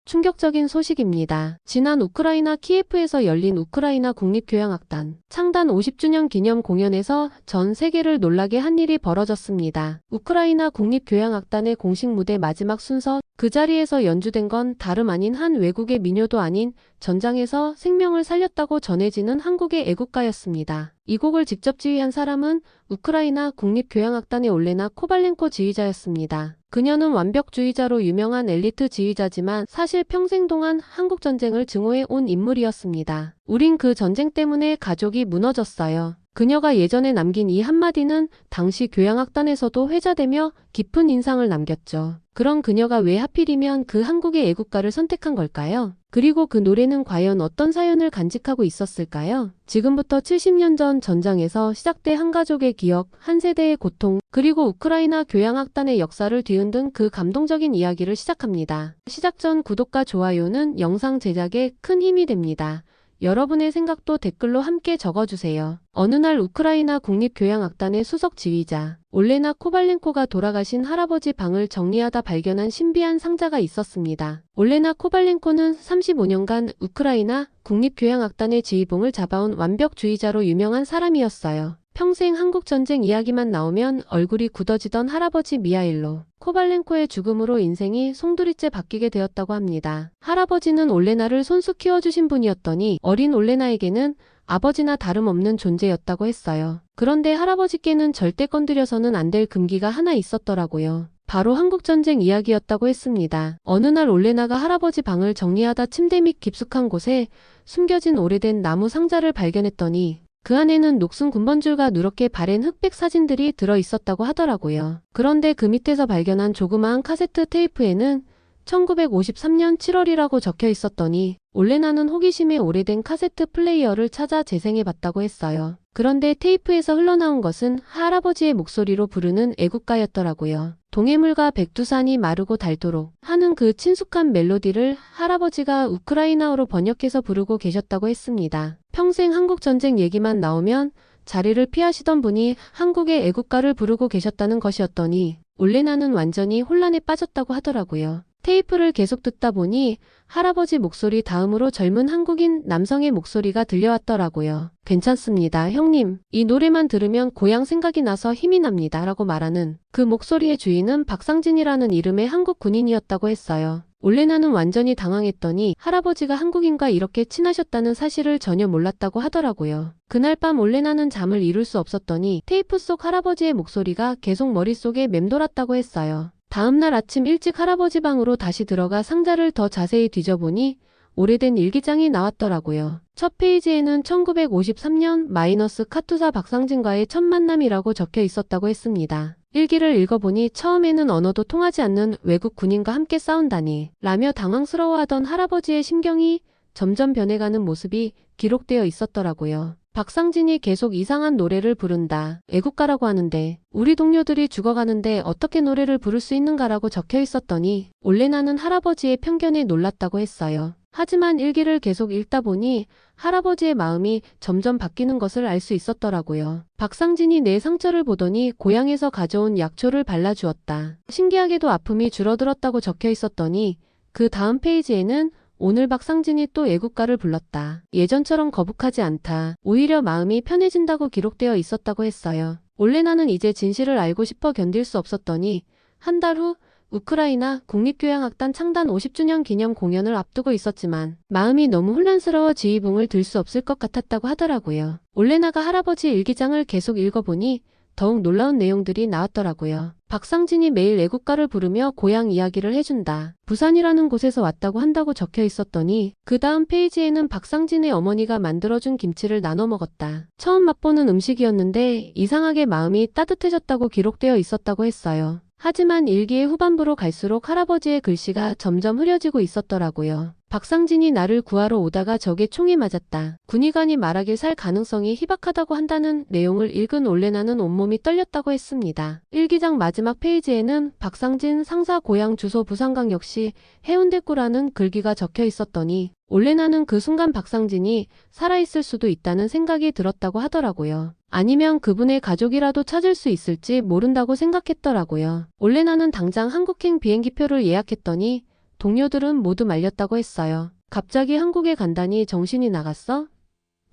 충격적인 소식입니다. 지난 우크라이나 키예프에서 열린 우크라이나 국립교향악단 창단 50주년 기념 공연에서 전 세계를 놀라게 한 일이 벌어졌습니다. 우크라이나 국립교향악단의 공식 무대 마지막 순서, 그 자리에서 연주된 건 다름 아닌 한 외국의 민요도 아닌 전장에서 생명을 살렸다고 전해지는 한국의 애국가였습니다. 이 곡을 직접 지휘한 사람은 우크라이나 국립교향악단의 올레나 코발렌코 지휘자였습니다. 그녀는 완벽주의자로 유명한 엘리트 지휘자지만 사실 평생 동안 한국전쟁을 증오해 온 인물이었습니다. 우린 그 전쟁 때문에 가족이 무너졌어요. 그녀가 예전에 남긴 이 한마디는 당시 교향악단에서도 회자되며 깊은 인상을 남겼죠. 그런 그녀가 왜 하필이면 그 한국의 애국가를 선택한 걸까요? 그리고 그 노래는 과연 어떤 사연을 간직하고 있었을까요? 지금부터 70년 전 전장에서 시작된 한 가족의 기억, 한 세대의 고통, 그리고 우크라이나 교향악단의 역사를 뒤흔든 그 감동적인 이야기를 시작합니다. 시작 전 구독과 좋아요는 영상 제작에 큰 힘이 됩니다. 여러분의 생각도 댓글로 함께 적어주세요. 어느 날 우크라이나 국립교향악단의 수석 지휘자 올레나 코발렌코가 돌아가신 할아버지 방을 정리하다 발견한 신비한 상자가 있었습니다. 올레나 코발렌코는 35년간 우크라이나 국립교향악단의 지휘봉을 잡아온 완벽주의자로 유명한 사람이었어요. 평생 한국전쟁 이야기만 나오면 얼굴이 굳어지던 할아버지 미하일로 코발렌코의 죽음으로 인생이 송두리째 바뀌게 되었다고 합니다. 할아버지는 올레나를 손수 키워주신 분이었더니 어린 올레나에게는 아버지나 다름없는 존재였다고 했어요. 그런데 할아버지께는 절대 건드려서는 안 될 금기가 하나 있었더라고요. 바로 한국전쟁 이야기였다고 했습니다. 어느 날 올레나가 할아버지 방을 정리하다 침대 밑 깊숙한 곳에 숨겨진 오래된 나무 상자를 발견했더니 그 안에는 녹슨 군번줄과 누렇게 바랜 흑백 사진들이 들어 있었다고 하더라고요. 그런데 그 밑에서 발견한 조그마한 카세트 테이프에는 1953년 7월이라고 적혀 있었더니 올레나는 호기심에 오래된 카세트 플레이어를 찾아 재생해봤다고 했어요. 그런데 테이프에서 흘러나온 것은 할아버지의 목소리로 부르는 애국가였더라고요. 동해물과 백두산이 마르고 닳도록 하는 그 친숙한 멜로디를 할아버지가 우크라이나어로 번역해서 부르고 계셨다고 했습니다. 평생 한국전쟁 얘기만 나오면 자리를 피하시던 분이 한국의 애국가를 부르고 계셨다는 것이었더니 올레나는 완전히 혼란에 빠졌다고 하더라고요. 테이프를 계속 듣다 보니 할아버지 목소리 다음으로 젊은 한국인 남성의 목소리가 들려왔더라고요. 괜찮습니다, 형님. 이 노래만 들으면 고향 생각이 나서 힘이 납니다. 라고 말하는 그 목소리의 주인은 박상진이라는 이름의 한국 군인이었다고 했어요. 올레나는 완전히 당황했더니 할아버지가 한국인과 이렇게 친하셨다는 사실을 전혀 몰랐다고 하더라고요. 그날 밤 올레나는 잠을 이룰 수 없었더니 테이프 속 할아버지의 목소리가 계속 머릿속에 맴돌았다고 했어요. 다음날 아침 일찍 할아버지 방으로 다시 들어가 상자를 더 자세히 뒤져보니 오래된 일기장이 나왔더라고요. 첫 페이지에는 1953년 마이너스 카투사 박상진과의 첫 만남이라고 적혀 있었다고 했습니다. 일기를 읽어보니 처음에는 언어도 통하지 않는 외국 군인과 함께 싸운다니 라며 당황스러워하던 할아버지의 심경이 점점 변해가는 모습이 기록되어 있었더라고요. 박상진이 계속 이상한 노래를 부른다. 애국가라고 하는데 우리 동료들이 죽어가는데 어떻게 노래를 부를 수 있는가라고 적혀 있었더니 올레나는 할아버지의 편견에 놀랐다고 했어요. 하지만 일기를 계속 읽다 보니 할아버지의 마음이 점점 바뀌는 것을 알 수 있었더라고요. 박상진이 내 상처를 보더니 고향에서 가져온 약초를 발라주었다. 신기하게도 아픔이 줄어들었다고 적혀 있었더니 그 다음 페이지에는 오늘 박상진이 또 애국가를 불렀다. 예전처럼 거북하지 않다. 오히려 마음이 편해진다고 기록되어 있었다고 했어요. 올레나는 이제 진실을 알고 싶어 견딜 수 없었더니 한 달 후 우크라이나 국립교향악단 창단 50주년 기념 공연을 앞두고 있었지만 마음이 너무 혼란스러워 지휘봉을 들 수 없을 것 같았다고 하더라고요. 올레나가 할아버지 일기장을 계속 읽어보니 더욱 놀라운 내용들이 나왔더라고요. 박상진이 매일 애국가를 부르며 고향 이야기를 해준다. 부산이라는 곳에서 왔다고 한다고 적혀 있었더니 그 다음 페이지에는 박상진의 어머니가 만들어준 김치를 나눠 먹었다. 처음 맛보는 음식이었는데 이상하게 마음이 따뜻해졌다고 기록되어 있었다고 했어요. 하지만 일기의 후반부로 갈수록 할아버지의 글씨가 점점 흐려지고 있었더라고요. 박상진이 나를 구하러 오다가 적의 총에 맞았다. 군의관이 말하길 살 가능성이 희박하다고 한다는 내용을 읽은 올레나는 온몸이 떨렸다고 했습니다. 일기장 마지막 페이지에는 박상진 상사 고향 주소 부산광역시 해운대구라는 글귀가 적혀 있었더니 올레나는 그 순간 박상진이 살아있을 수도 있다는 생각이 들었다고 하더라고요. 아니면 그분의 가족이라도 찾을 수 있을지 모른다고 생각했더라고요. 올레나는 당장 한국행 비행기표를 예약했더니 동료들은 모두 말렸다고 했어요. 갑자기 한국에 간다니 정신이 나갔어?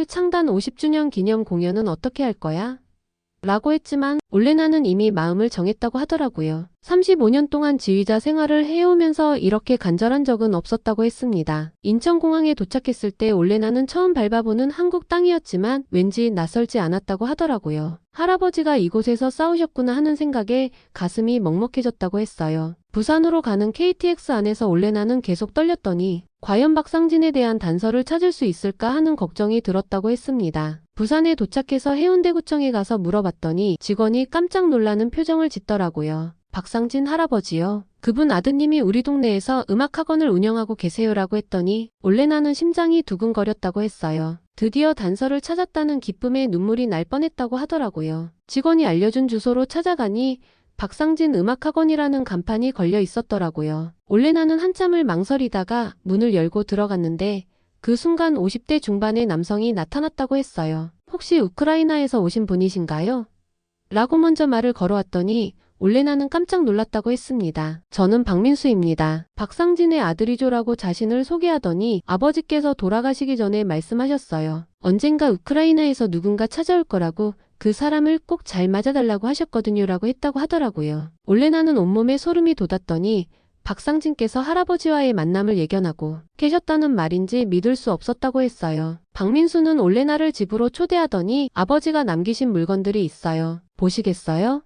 창단 50주년 기념 공연은 어떻게 할 거야? 라고 했지만 올레나는 이미 마음을 정했다고 하더라고요. 35년 동안 지휘자 생활을 해오면서 이렇게 간절한 적은 없었다고 했습니다. 인천공항에 도착했을 때 올레나는 처음 밟아보는 한국 땅이었지만 왠지 낯설지 않았다고 하더라고요. 할아버지가 이곳에서 싸우셨구나 하는 생각에 가슴이 먹먹해졌다고 했어요. 부산으로 가는 KTX 안에서 올레나는 계속 떨렸더니 과연 박상진에 대한 단서를 찾을 수 있을까 하는 걱정이 들었다고 했습니다. 부산에 도착해서 해운대구청에 가서 물어봤더니 직원이 깜짝 놀라는 표정을 짓더라고요. 박상진 할아버지요. 그분 아드님이 우리 동네에서 음악학원을 운영하고 계세요라고 했더니 올레나는 심장이 두근거렸다고 했어요. 드디어 단서를 찾았다는 기쁨에 눈물이 날 뻔했다고 하더라고요. 직원이 알려준 주소로 찾아가니 박상진 음악학원이라는 간판이 걸려 있었더라고요. 올레나는 한참을 망설이다가 문을 열고 들어갔는데 그 순간 50대 중반의 남성이 나타났다고 했어요. 혹시 우크라이나에서 오신 분이신가요? 라고 먼저 말을 걸어왔더니 올레나는 깜짝 놀랐다고 했습니다. 저는 박민수입니다. 박상진의 아들이죠라고 자신을 소개하더니 아버지께서 돌아가시기 전에 말씀하셨어요. 언젠가 우크라이나에서 누군가 찾아올 거라고 그 사람을 꼭 잘 맞아달라고 하셨거든요 라고 했다고 하더라고요. 올레나는 온몸에 소름이 돋았더니 박상진께서 할아버지와의 만남을 예견하고 계셨다는 말인지 믿을 수 없었다고 했어요. 박민수는 올레나를 집으로 초대하더니 아버지가 남기신 물건들이 있어요. 보시겠어요?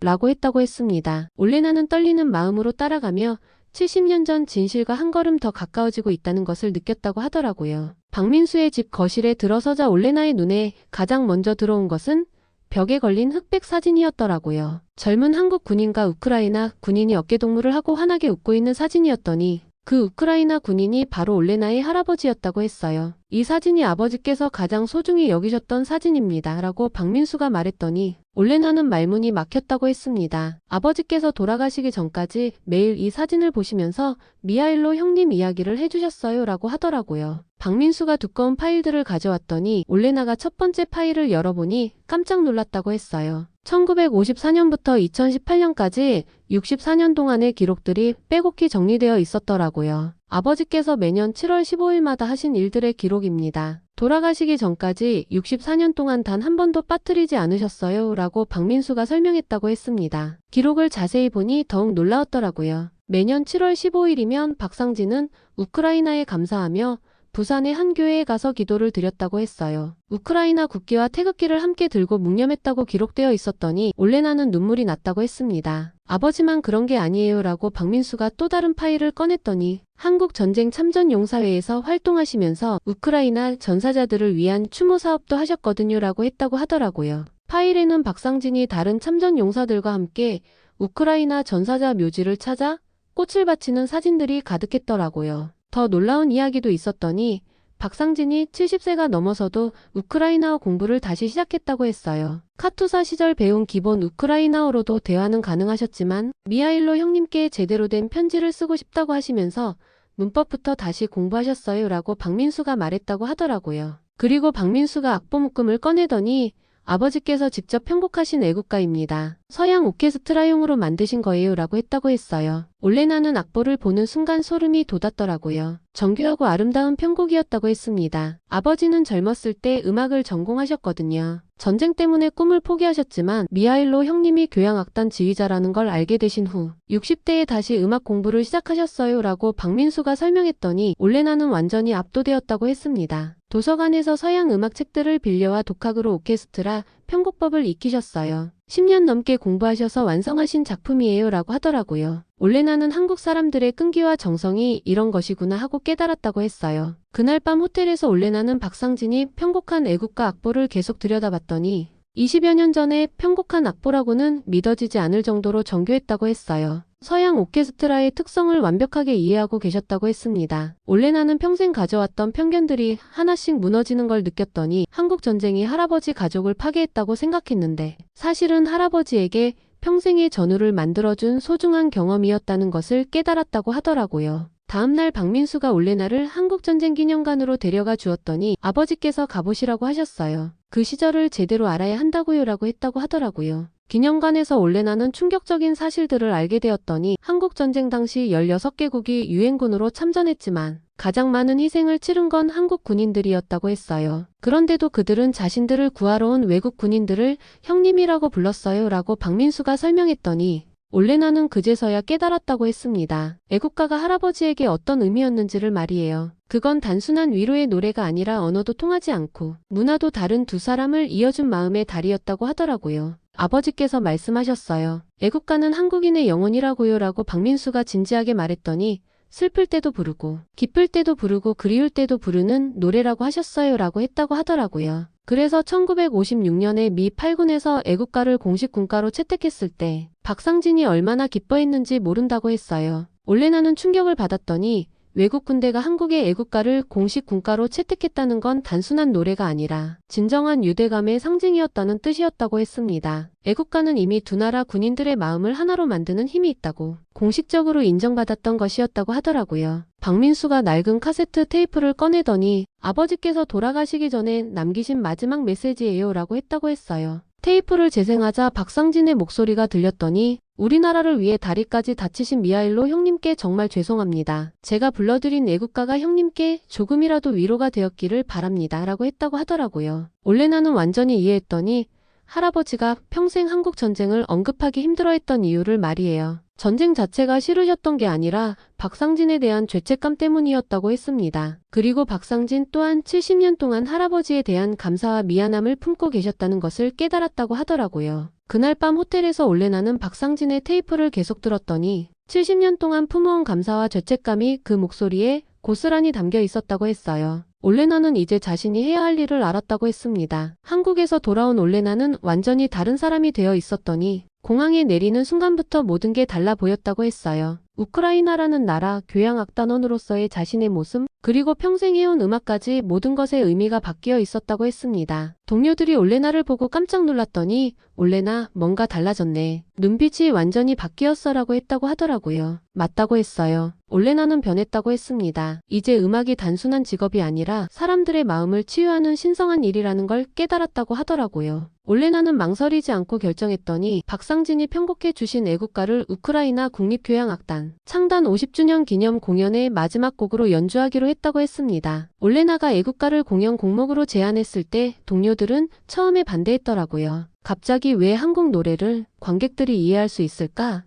라고 했다고 했습니다. 올레나는 떨리는 마음으로 따라가며 70년 전 진실과 한 걸음 더 가까워지고 있다는 것을 느꼈다고 하더라고요. 박민수의 집 거실에 들어서자 올레나의 눈에 가장 먼저 들어온 것은 벽에 걸린 흑백 사진이었더라고요. 젊은 한국 군인과 우크라이나 군인이 어깨동무를 하고 환하게 웃고 있는 사진이었더니 그 우크라이나 군인이 바로 올레나의 할아버지였다고 했어요. 이 사진이 아버지께서 가장 소중히 여기셨던 사진입니다. 라고 박민수가 말했더니 올레나는 말문이 막혔다고 했습니다. 아버지께서 돌아가시기 전까지 매일 이 사진을 보시면서 미하일로 형님 이야기를 해주셨어요. 라고 하더라고요. 박민수가 두꺼운 파일들을 가져왔더니 올레나가 첫 번째 파일을 열어보니 깜짝 놀랐다고 했어요. 1954년부터 2018년까지 64년 동안의 기록들이 빼곡히 정리되어 있었더라고요. 아버지께서 매년 7월 15일마다 하신 일들의 기록입니다. 돌아가시기 전까지 64년 동안 단 한 번도 빠뜨리지 않으셨어요. 라고 박민수가 설명했다고 했습니다. 기록을 자세히 보니 더욱 놀라웠더라고요. 매년 7월 15일이면 박상진은 우크라이나에 감사하며 부산의 한 교회에 가서 기도를 드렸다고 했어요. 우크라이나 국기와 태극기를 함께 들고 묵념했다고 기록되어 있었더니 올레나는 눈물이 났다고 했습니다. 아버지만 그런 게 아니에요 라고 박민수가 또 다른 파일을 꺼냈더니 한국전쟁참전용사회에서 활동하시면서 우크라이나 전사자들을 위한 추모 사업도 하셨거든요 라고 했다고 하더라고요. 파일에는 박상진이 다른 참전용사들과 함께 우크라이나 전사자 묘지를 찾아 꽃을 바치는 사진들이 가득했더라고요. 더 놀라운 이야기도 있었더니 박상진이 70세가 넘어서도 우크라이나어 공부를 다시 시작했다고 했어요. 카투사 시절 배운 기본 우크라이나어로도 대화는 가능하셨지만 미하일로 형님께 제대로 된 편지를 쓰고 싶다고 하시면서 문법부터 다시 공부하셨어요 라고 박민수가 말했다고 하더라고요. 그리고 박민수가 악보 묶음을 꺼내더니 아버지께서 직접 편곡하신 애국가입니다. 서양 오케스트라용으로 만드신 거예요 라고 했다고 했어요. 올레나는 악보를 보는 순간 소름이 돋았더라고요. 정교하고 아름다운 편곡이었다고 했습니다. 아버지는 젊었을 때 음악을 전공하셨거든요. 전쟁 때문에 꿈을 포기하셨지만 미하일로 형님이 교향악단 지휘자라는 걸 알게 되신 후 60대에 다시 음악 공부를 시작하셨어요 라고 박민수가 설명했더니 올레나는 완전히 압도되었다고 했습니다. 도서관에서 서양 음악 책들을 빌려와 독학으로 오케스트라 편곡법을 익히셨어요. 10년 넘게 공부하셔서 완성하신 작품이에요 라고 하더라고요. 올레나는 한국 사람들의 끈기와 정성이 이런 것이구나 하고 깨달았다고 했어요. 그날 밤 호텔에서 올레나는 박상진이 편곡한 애국가 악보를 계속 들여다봤더니 20여 년 전에 편곡한 악보라고는 믿어지지 않을 정도로 정교했다고 했어요. 서양 오케스트라의 특성을 완벽하게 이해하고 계셨다고 했습니다. 올레나는 평생 가져왔던 편견들이 하나씩 무너지는 걸 느꼈더니 한국 전쟁이 할아버지 가족을 파괴했다고 생각했는데 사실은 할아버지에게 평생의 전우를 만들어준 소중한 경험이었다는 것을 깨달았다고 하더라고요. 다음날 박민수가 올레나를 한국전쟁기념관으로 데려가 주었더니 아버지께서 가보시라고 하셨어요. 그 시절을 제대로 알아야 한다고요 라고 했다고 하더라고요. 기념관에서 올레나는 충격적인 사실들을 알게 되었더니 한국전쟁 당시 16개국이 유엔군으로 참전했지만 가장 많은 희생을 치른 건 한국 군인들이었다고 했어요. 그런데도 그들은 자신들을 구하러 온 외국 군인들을 형님이라고 불렀어요 라고 박민수가 설명했더니 올레나는 그제서야 깨달았다고 했습니다. 애국가가 할아버지에게 어떤 의미였는지를 말이에요. 그건 단순한 위로의 노래가 아니라 언어도 통하지 않고 문화도 다른 두 사람을 이어준 마음의 달이었다고 하더라고요. 아버지께서 말씀하셨어요. 애국가는 한국인의 영혼이라고요 라고 박민수가 진지하게 말했더니 슬플 때도 부르고 기쁠 때도 부르고 그리울 때도 부르는 노래라고 하셨어요 라고 했다고 하더라고요. 그래서 1956년에 미 8군에서 애국가를 공식 군가로 채택했을 때 박상진이 얼마나 기뻐했는지 모른다고 했어요. 올레나는 충격을 받았더니 외국 군대가 한국의 애국가를 공식 군가로 채택했다는 건 단순한 노래가 아니라 진정한 유대감의 상징이었다는 뜻이었다고 했습니다. 애국가는 이미 두 나라 군인들의 마음을 하나로 만드는 힘이 있다고 공식적으로 인정받았던 것이었다고 하더라고요. 박민수가 낡은 카세트 테이프를 꺼내더니 아버지께서 돌아가시기 전에 남기신 마지막 메시지예요 라고 했다고 했어요. 테이프를 재생하자 박상진의 목소리가 들렸더니 우리나라를 위해 다리까지 다치신 미하일로 형님께 정말 죄송합니다. 제가 불러드린 애국가가 형님께 조금이라도 위로가 되었기를 바랍니다. 라고 했다고 하더라고요. 올레나는 완전히 이해했더니 할아버지가 평생 한국 전쟁을 언급하기 힘들어했던 이유를 말이에요. 전쟁 자체가 싫으셨던 게 아니라 박상진에 대한 죄책감 때문이었다고 했습니다. 그리고 박상진 또한 70년 동안 할아버지에 대한 감사와 미안함을 품고 계셨다는 것을 깨달았다고 하더라고요. 그날 밤 호텔에서 올레나는 박상진의 테이프를 계속 들었더니 70년 동안 품어온 감사와 죄책감이 그 목소리에 고스란히 담겨 있었다고 했어요. 올레나는 이제 자신이 해야 할 일을 알았다고 했습니다. 한국에서 돌아온 올레나는 완전히 다른 사람이 되어 있었더니 공항에 내리는 순간부터 모든 게 달라 보였다고 했어요. 우크라이나라는 나라, 교향악단원으로서의 자신의 모습, 그리고 평생 해온 음악까지 모든 것의 의미가 바뀌어 있었다고 했습니다. 동료들이 올레나를 보고 깜짝 놀랐더니 올레나 뭔가 달라졌네. 눈빛이 완전히 바뀌었어 라고 했다고 하더라고요. 맞다고 했어요. 올레나는 변했다고 했습니다. 이제 음악이 단순한 직업이 아니라 사람들의 마음을 치유하는 신성한 일이라는 걸 깨달았다고 하더라고요. 올레나는 망설이지 않고 결정했더니 박상진이 편곡해 주신 애국가를 우크라이나 국립교향악단 창단 50주년 기념 공연의 마지막 곡으로 연주하기로 했다고 했습니다. 올레나가 애국가를 공연 곡목으로 제안했을 때 동료들은 처음에 반대했더라고요. 갑자기 왜 한국 노래를 관객들이 이해할 수 있을까?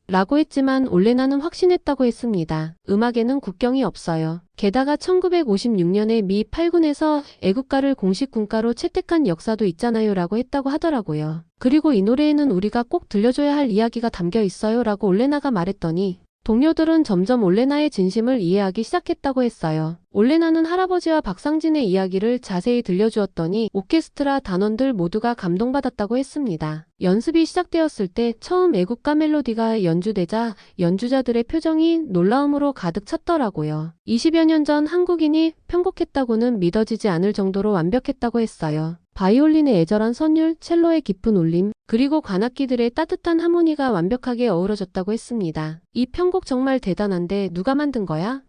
라고 했지만 올레나는 확신했다고 했습니다. 음악에는 국경이 없어요. 게다가 1956년에 미 8군에서 애국가를 공식 군가로 채택한 역사도 있잖아요 라고 했다고 하더라고요. 그리고 이 노래에는 우리가 꼭 들려줘야 할 이야기가 담겨 있어요 라고 올레나가 말했더니 동료들은 점점 올레나의 진심을 이해하기 시작했다고 했어요. 올레나는 할아버지와 박상진의 이야기를 자세히 들려주었더니 오케스트라 단원들 모두가 감동받았다고 했습니다. 연습이 시작되었을 때 처음 애국가 멜로디가 연주되자 연주자들의 표정이 놀라움으로 가득 찼더라고요. 20여 년 전 한국인이 편곡했다고는 믿어지지 않을 정도로 완벽했다고 했어요. 바이올린의 애절한 선율, 첼로의 깊은 울림, 그리고 관악기들의 따뜻한 하모니가 완벽하게 어우러졌다고 했습니다. 이 편곡 정말 대단한데 누가 만든 거야?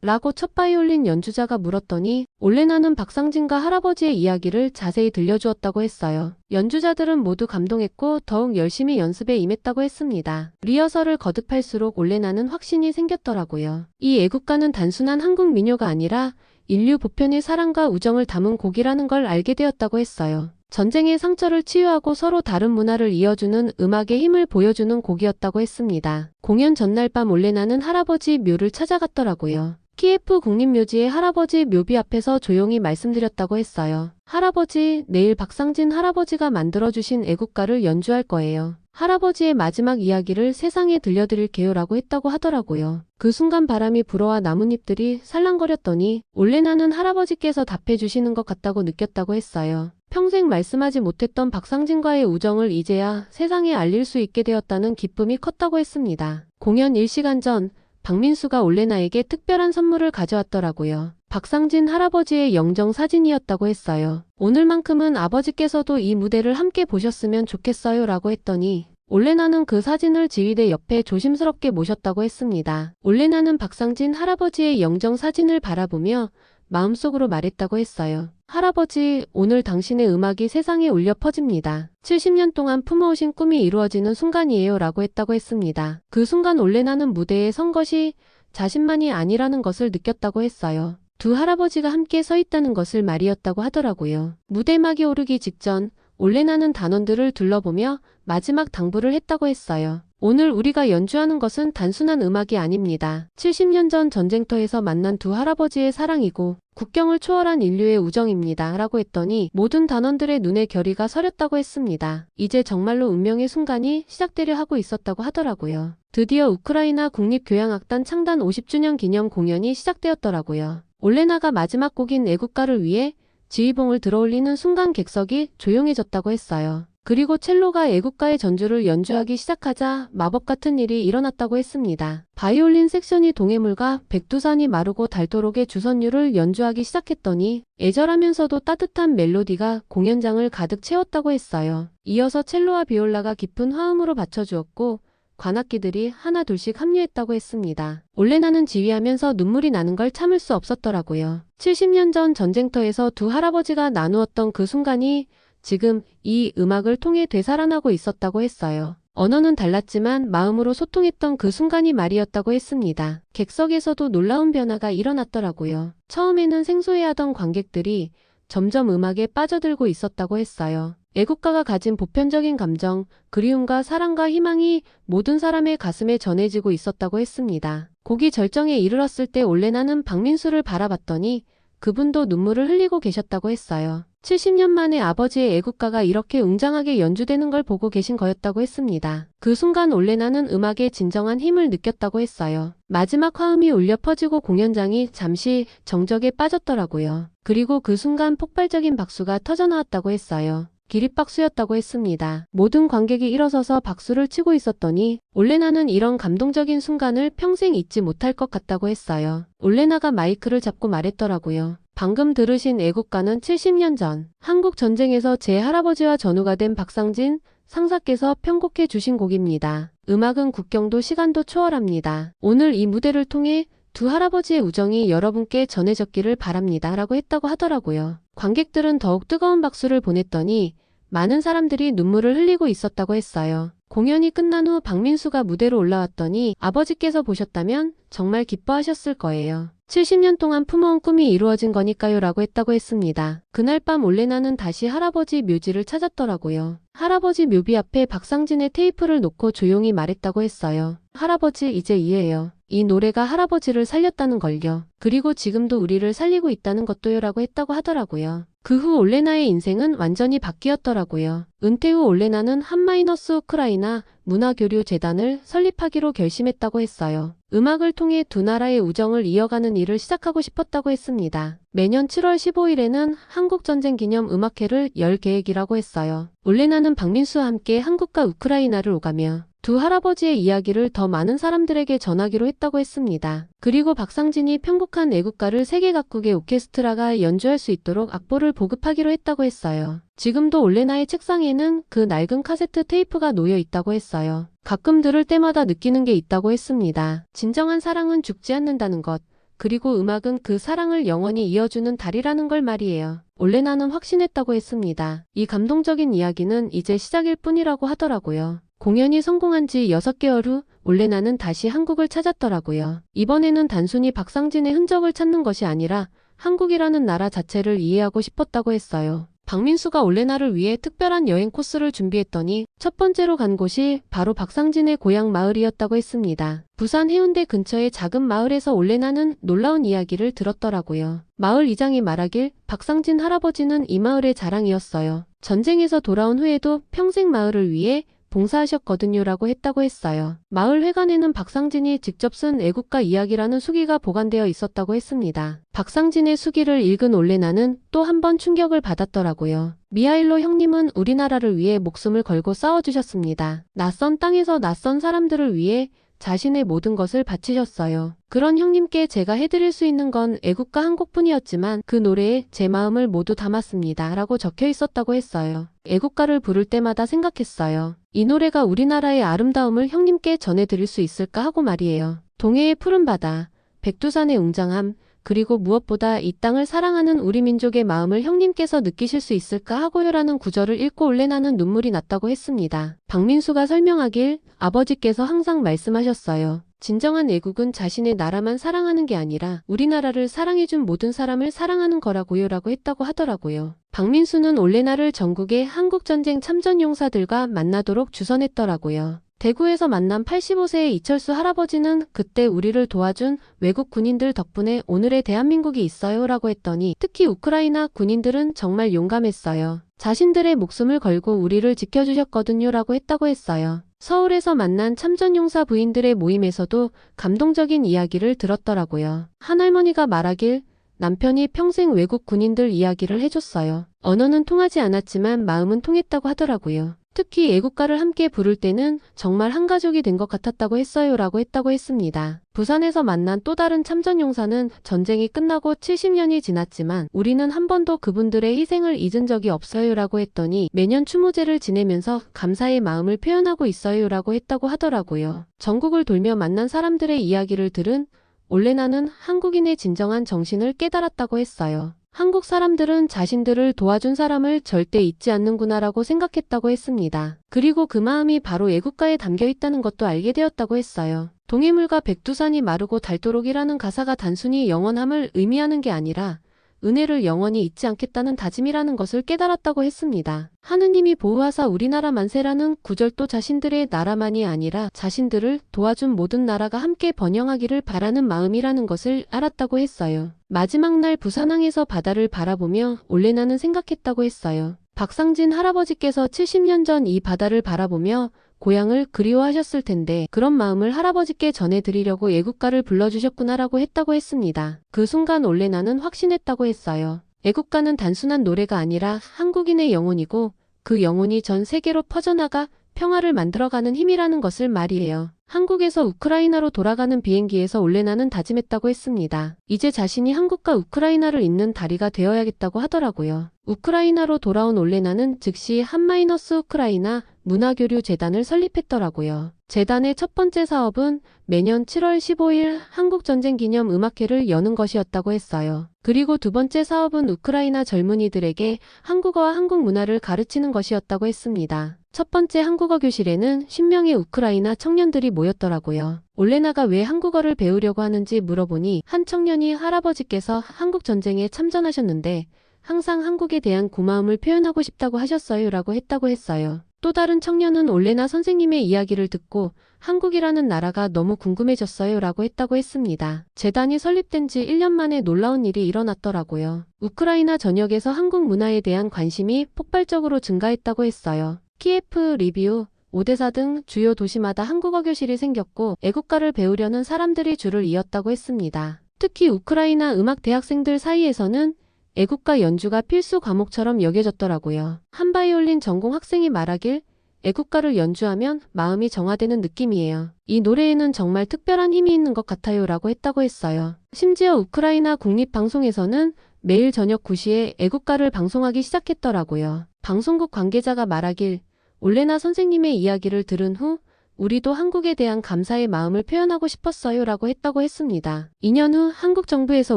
라고 첫 바이올린 연주자가 물었더니 올레나는 박상진과 할아버지의 이야기를 자세히 들려주었다고 했어요. 연주자들은 모두 감동했고 더욱 열심히 연습에 임했다고 했습니다. 리허설을 거듭할수록 올레나는 확신이 생겼더라고요. 이 애국가는 단순한 한국 민요가 아니라 인류 보편의 사랑과 우정을 담은 곡이라는 걸 알게 되었다고 했어요. 전쟁의 상처를 치유하고 서로 다른 문화를 이어주는 음악의 힘을 보여주는 곡이었다고 했습니다. 공연 전날 밤 올레나는 할아버지 묘를 찾아갔더라고요. 키예프 국립묘지의 할아버지 묘비 앞에서 조용히 말씀드렸다고 했어요. 할아버지, 내일 박상진 할아버지가 만들어주신 애국가를 연주할 거예요. 할아버지의 마지막 이야기를 세상에 들려드릴게요 라고 했다고 하더라고요. 그 순간 바람이 불어와 나뭇잎들이 살랑거렸더니 올레나는 할아버지께서 답해주시는 것 같다고 느꼈다고 했어요. 평생 말씀하지 못했던 박상진과의 우정을 이제야 세상에 알릴 수 있게 되었다는 기쁨이 컸다고 했습니다. 공연 1시간 전 박민수가 올레나에게 특별한 선물을 가져왔더라고요. 박상진 할아버지의 영정 사진이었다고 했어요. 오늘만큼은 아버지께서도 이 무대를 함께 보셨으면 좋겠어요 라고 했더니 올레나는 그 사진을 지휘대 옆에 조심스럽게 모셨다고 했습니다. 올레나는 박상진 할아버지의 영정 사진을 바라보며 마음속으로 말했다고 했어요. 할아버지, 오늘 당신의 음악이 세상에 울려 퍼집니다. 70년 동안 품어오신 꿈이 이루어지는 순간이에요 라고 했다고 했습니다. 그 순간 올레나는 무대에 선 것이 자신만이 아니라는 것을 느꼈다고 했어요. 두 할아버지가 함께 서 있다는 것을 말이었다고 하더라고요. 무대막이 오르기 직전 올레나는 단원들을 둘러보며 마지막 당부를 했다고 했어요. 오늘 우리가 연주하는 것은 단순한 음악이 아닙니다. 70년 전 전쟁터에서 만난 두 할아버지의 사랑이고 국경을 초월한 인류의 우정입니다. 라고 했더니 모든 단원들의 눈에 결의가 서렸다고 했습니다. 이제 정말로 운명의 순간이 시작되려 하고 있었다고 하더라고요. 드디어 우크라이나 국립교향악단 창단 50주년 기념 공연이 시작되었더라고요. 올레나가 마지막 곡인 애국가를 위해 지휘봉을 들어올리는 순간 객석이 조용해졌다고 했어요. 그리고 첼로가 애국가의 전주를 연주하기 시작하자 마법 같은 일이 일어났다고 했습니다. 바이올린 섹션이 동해물과 백두산이 마르고 닳도록의 주선율을 연주하기 시작했더니 애절하면서도 따뜻한 멜로디가 공연장을 가득 채웠다고 했어요. 이어서 첼로와 비올라가 깊은 화음으로 받쳐주었고 관악기들이 하나 둘씩 합류했다고 했습니다. 올레나는 지휘하면서 눈물이 나는 걸 참을 수 없었더라고요. 70년 전 전쟁터에서 두 할아버지가 나누었던 그 순간이 지금 이 음악을 통해 되살아나고 있었다고 했어요. 언어는 달랐지만 마음으로 소통했던 그 순간이 말이었다고 했습니다. 객석에서도 놀라운 변화가 일어났더라고요. 처음에는 생소해하던 관객들이 점점 음악에 빠져들고 있었다고 했어요. 애국가가 가진 보편적인 감정, 그리움과 사랑과 희망이 모든 사람의 가슴에 전해지고 있었다고 했습니다. 곡이 절정에 이르렀을 때 올레나는 박민수를 바라봤더니 그분도 눈물을 흘리고 계셨다고 했어요. 70년 만에 아버지의 애국가가 이렇게 웅장하게 연주되는 걸 보고 계신 거였다고 했습니다. 그 순간 올레나는 음악의 진정한 힘을 느꼈다고 했어요. 마지막 화음이 울려 퍼지고 공연장이 잠시 정적에 빠졌더라고요. 그리고 그 순간 폭발적인 박수가 터져나왔다고 했어요. 기립박수였다고 했습니다. 모든 관객이 일어서서 박수를 치고 있었더니 올레나는 이런 감동적인 순간을 평생 잊지 못할 것 같다고 했어요. 올레나가 마이크를 잡고 말했더라고요. 방금 들으신 애국가는 70년 전 한국 전쟁에서 제 할아버지와 전우가 된 박상진 상사께서 편곡해 주신 곡입니다. 음악은 국경도 시간도 초월합니다. 오늘 이 무대를 통해 두 할아버지의 우정이 여러분께 전해졌기를 바랍니다. 라고 했다고 하더라고요. 관객들은 더욱 뜨거운 박수를 보냈더니 많은 사람들이 눈물을 흘리고 있었다고 했어요. 공연이 끝난 후 박민수가 무대로 올라왔더니 아버지께서 보셨다면 정말 기뻐하셨을 거예요. 70년 동안 품어온 꿈이 이루어진 거니까요 라고 했다고 했습니다. 그날 밤 올레나는 다시 할아버지 묘지를 찾았더라고요. 할아버지 묘비 앞에 박상진의 테이프를 놓고 조용히 말했다고 했어요. 할아버지, 이제 이해해요. 이 노래가 할아버지를 살렸다는 걸요. 그리고 지금도 우리를 살리고 있다는 것도요 라고 했다고 하더라고요. 그 후 올레나의 인생은 완전히 바뀌었더라고요. 은퇴 후 올레나는 한마이너스 우크라이나 문화교류재단을 설립하기로 결심했다고 했어요. 음악을 통해 두 나라의 우정을 이어가는 일을 시작하고 싶었다고 했습니다. 매년 7월 15일에는 한국전쟁 기념 음악회를 열 계획이라고 했어요. 올레나는 박민수와 함께 한국과 우크라이나를 오가며 두 할아버지의 이야기를 더 많은 사람들에게 전하기로 했다고 했습니다. 그리고 박상진이 편곡한 애국가를 세계 각국의 오케스트라가 연주할 수 있도록 악보를 보급하기로 했다고 했어요. 지금도 올레나의 책상에는 그 낡은 카세트 테이프가 놓여 있다고 했어요. 가끔 들을 때마다 느끼는 게 있다고 했습니다. 진정한 사랑은 죽지 않는다는 것. 그리고 음악은 그 사랑을 영원히 이어주는 달이라는 걸 말이에요. 올레나는 확신했다고 했습니다. 이 감동적인 이야기는 이제 시작일 뿐이라고 하더라고요. 공연이 성공한 지 6개월 후 올레나는 다시 한국을 찾았더라고요. 이번에는 단순히 박상진의 흔적을 찾는 것이 아니라 한국이라는 나라 자체를 이해하고 싶었다고 했어요. 박민수가 올레나를 위해 특별한 여행 코스를 준비했더니 첫 번째로 간 곳이 바로 박상진의 고향 마을이었다고 했습니다. 부산 해운대 근처의 작은 마을에서 올레나는 놀라운 이야기를 들었더라고요. 마을 이장이 말하길 박상진 할아버지는 이 마을의 자랑이었어요. 전쟁에서 돌아온 후에도 평생 마을을 위해 봉사하셨거든요 라고 했다고 했어요. 마을 회관에는 박상진이 직접 쓴 애국가 이야기라는 수기가 보관되어 있었다고 했습니다. 박상진의 수기를 읽은 올레나는 또 한 번 충격을 받았더라고요. 미하일로 형님은 우리나라를 위해 목숨을 걸고 싸워주셨습니다. 낯선 땅에서 낯선 사람들을 위해 자신의 모든 것을 바치셨어요. 그런 형님께 제가 해드릴 수 있는 건 애국가 한 곡뿐이었지만 그 노래에 제 마음을 모두 담았습니다. 라고 적혀 있었다고 했어요. 애국가를 부를 때마다 생각했어요. 이 노래가 우리나라의 아름다움을 형님께 전해드릴 수 있을까 하고 말이에요. 동해의 푸른 바다, 백두산의 웅장함, 그리고 무엇보다 이 땅을 사랑하는 우리 민족의 마음을 형님께서 느끼실 수 있을까 하고요라는 구절을 읽고 올레나는 눈물이 났다고 했습니다. 박민수가 설명하길 아버지께서 항상 말씀하셨어요. 진정한 애국은 자신의 나라만 사랑하는 게 아니라 우리나라를 사랑해준 모든 사람을 사랑하는 거라고요라고 했다고 하더라고요. 박민수는 올레나를 전국의 한국전쟁 참전용사들과 만나도록 주선했더라고요. 대구에서 만난 85세의 이철수 할아버지는 그때 우리를 도와준 외국 군인들 덕분에 오늘의 대한민국이 있어요 라고 했더니 특히 우크라이나 군인들은 정말 용감했어요. 자신들의 목숨을 걸고 우리를 지켜주셨거든요 라고 했다고 했어요. 서울에서 만난 참전용사 부인들의 모임에서도 감동적인 이야기를 들었더라고요. 한 할머니가 말하길 남편이 평생 외국 군인들 이야기를 해줬어요. 언어는 통하지 않았지만 마음은 통했다고 하더라고요. 특히 애국가를 함께 부를 때는 정말 한 가족이 된 것 같았다고 했어요 라고 했다고 했습니다. 부산에서 만난 또 다른 참전용사는 전쟁이 끝나고 70년이 지났지만 우리는 한 번도 그분들의 희생을 잊은 적이 없어요 라고 했더니 매년 추모제를 지내면서 감사의 마음을 표현하고 있어요 라고 했다고 하더라고요. 전국을 돌며 만난 사람들의 이야기를 들은 올레나는 한국인의 진정한 정신을 깨달았다고 했어요. 한국 사람들은 자신들을 도와준 사람을 절대 잊지 않는구나라고 생각했다고 했습니다. 그리고 그 마음이 바로 애국가에 담겨 있다는 것도 알게 되었다고 했어요. 동해물과 백두산이 마르고 닳도록이라는 가사가 단순히 영원함을 의미하는 게 아니라 은혜를 영원히 잊지 않겠다는 다짐이라는 것을 깨달았다고 했습니다. 하느님이 보호하사 우리나라 만세라는 구절도 자신들의 나라만이 아니라 자신들을 도와준 모든 나라가 함께 번영하기를 바라는 마음이라는 것을 알았다고 했어요. 마지막 날 부산항에서 바다를 바라보며 올레나는 생각했다고 했어요. 박상진 할아버지께서 70년 전 이 바다를 바라보며 고향을 그리워하셨을 텐데 그런 마음을 할아버지께 전해드리려고 애국가를 불러주셨구나라고 했다고 했습니다. 그 순간 올레나는 확신했다고 했어요. 애국가는 단순한 노래가 아니라 한국인의 영혼이고 그 영혼이 전 세계로 퍼져나가 평화를 만들어가는 힘이라는 것을 말이에요. 한국에서 우크라이나로 돌아가는 비행기에서 올레나는 다짐했다고 했습니다. 이제 자신이 한국과 우크라이나를 잇는 다리가 되어야겠다고 하더라고요. 우크라이나로 돌아온 올레나는 즉시 한마이너스 우크라이나 문화교류 재단을 설립했더라고요. 재단의 첫 번째 사업은 매년 7월 15일 한국전쟁 기념 음악회를 여는 것이었다고 했어요. 그리고 두 번째 사업은 우크라이나 젊은이들에게 한국어와 한국 문화를 가르치는 것이었다고 했습니다. 첫 번째 한국어 교실에는 10명의 우크라이나 청년들이 모였더라고요. 올레나가 왜 한국어를 배우려고 하는지 물어보니 한 청년이 할아버지께서 한국전쟁에 참전하셨는데 항상 한국에 대한 고마움을 표현하고 싶다고 하셨어요 라고 했다고 했어요. 또 다른 청년은 올레나 선생님의 이야기를 듣고 한국이라는 나라가 너무 궁금해졌어요 라고 했다고 했습니다. 재단이 설립된 지 1년 만에 놀라운 일이 일어났더라고요. 우크라이나 전역에서 한국 문화에 대한 관심이 폭발적으로 증가했다고 했어요. 키예프, 리비우, 오데사 등 주요 도시마다 한국어 교실이 생겼고 애국가를 배우려는 사람들이 줄을 이었다고 했습니다. 특히 우크라이나 음악 대학생들 사이에서는 애국가 연주가 필수 과목처럼 여겨졌더라고요. 한 바이올린 전공 학생이 말하길 애국가를 연주하면 마음이 정화되는 느낌이에요. 이 노래에는 정말 특별한 힘이 있는 것 같아요 라고 했다고 했어요. 심지어 우크라이나 국립방송에서는 매일 저녁 9시에 애국가를 방송하기 시작했더라고요. 방송국 관계자가 말하길 올레나 선생님의 이야기를 들은 후 우리도 한국에 대한 감사의 마음을 표현하고 싶었어요 라고 했다고 했습니다. 2년 후 한국 정부에서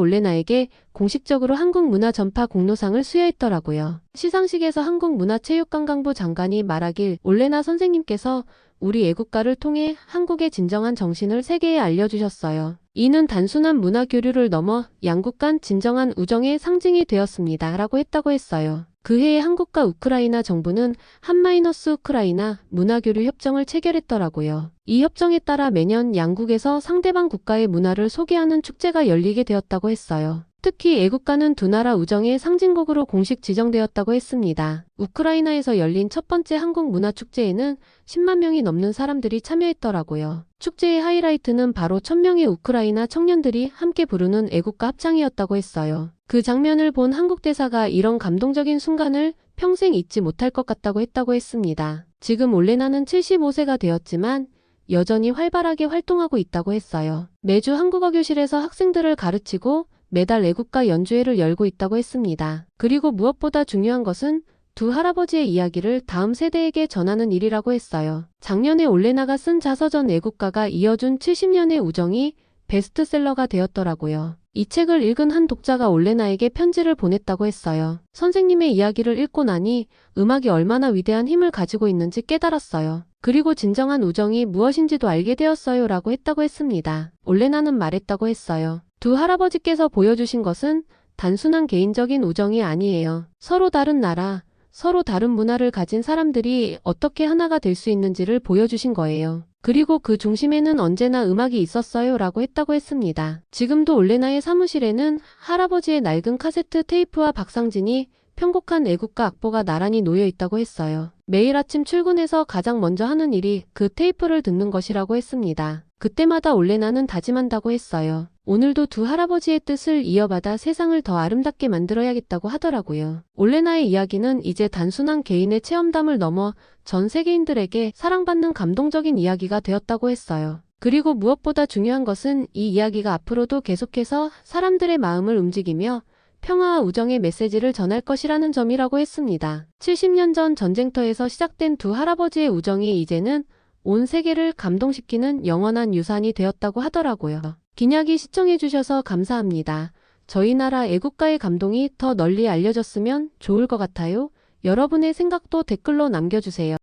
올레나에게 공식적으로 한국 문화 전파 공로상을 수여했더라고요. 시상식에서 한국문화체육관광부 장관이 말하길 올레나 선생님께서 우리 애국가를 통해 한국의 진정한 정신을 세계에 알려주셨어요. 이는 단순한 문화 교류를 넘어 양국 간 진정한 우정의 상징이 되었습니다 라고 했다고 했어요. 그해에 한국과 우크라이나 정부는 한마이너스 우크라이나 문화교류 협정을 체결했더라고요. 이 협정에 따라 매년 양국에서 상대방 국가의 문화를 소개하는 축제가 열리게 되었다고 했어요. 특히 애국가는 두 나라 우정의 상징곡으로 공식 지정되었다고 했습니다. 우크라이나에서 열린 첫 번째 한국문화축제에는 10만 명이 넘는 사람들이 참여했더라고요. 축제의 하이라이트는 바로 1000명의 우크라이나 청년들이 함께 부르는 애국가 합창이었다고 했어요. 그 장면을 본 한국 대사가 이런 감동적인 순간을 평생 잊지 못할 것 같다고 했다고 했습니다. 지금 올레나는 75세가 되었지만 여전히 활발하게 활동하고 있다고 했어요. 매주 한국어 교실에서 학생들을 가르치고 매달 애국가 연주회를 열고 있다고 했습니다. 그리고 무엇보다 중요한 것은 두 할아버지의 이야기를 다음 세대에게 전하는 일이라고 했어요. 작년에 올레나가 쓴 자서전 애국가가 이어준 70년의 우정이 베스트셀러가 되었더라고요. 이 책을 읽은 한 독자가 올레나에게 편지를 보냈다고 했어요. 선생님의 이야기를 읽고 나니 음악이 얼마나 위대한 힘을 가지고 있는지 깨달았어요. 그리고 진정한 우정이 무엇인지도 알게 되었어요 라고 했다고 했습니다. 올레나는 말했다고 했어요. 두 할아버지께서 보여주신 것은 단순한 개인적인 우정이 아니에요. 서로 다른 나라, 서로 다른 문화를 가진 사람들이 어떻게 하나가 될 수 있는지를 보여주신 거예요. 그리고 그 중심에는 언제나 음악이 있었어요 라고 했다고 했습니다. 지금도 올레나의 사무실에는 할아버지의 낡은 카세트 테이프와 박상진이 편곡한 애국가 악보가 나란히 놓여 있다고 했어요. 매일 아침 출근해서 가장 먼저 하는 일이 그 테이프를 듣는 것이라고 했습니다. 그때마다 올레나는 다짐한다고 했어요. 오늘도 두 할아버지의 뜻을 이어받아 세상을 더 아름답게 만들어야겠다고 하더라고요. 올레나의 이야기는 이제 단순한 개인의 체험담을 넘어 전 세계인들에게 사랑받는 감동적인 이야기가 되었다고 했어요. 그리고 무엇보다 중요한 것은 이 이야기가 앞으로도 계속해서 사람들의 마음을 움직이며 평화와 우정의 메시지를 전할 것이라는 점이라고 했습니다. 70년 전 전쟁터에서 시작된 두 할아버지의 우정이 이제는 온 세계를 감동시키는 영원한 유산이 되었다고 하더라고요. 긴 이야기 시청해주셔서 감사합니다. 저희 나라 애국가의 감동이 더 널리 알려졌으면 좋을 것 같아요. 여러분의 생각도 댓글로 남겨주세요.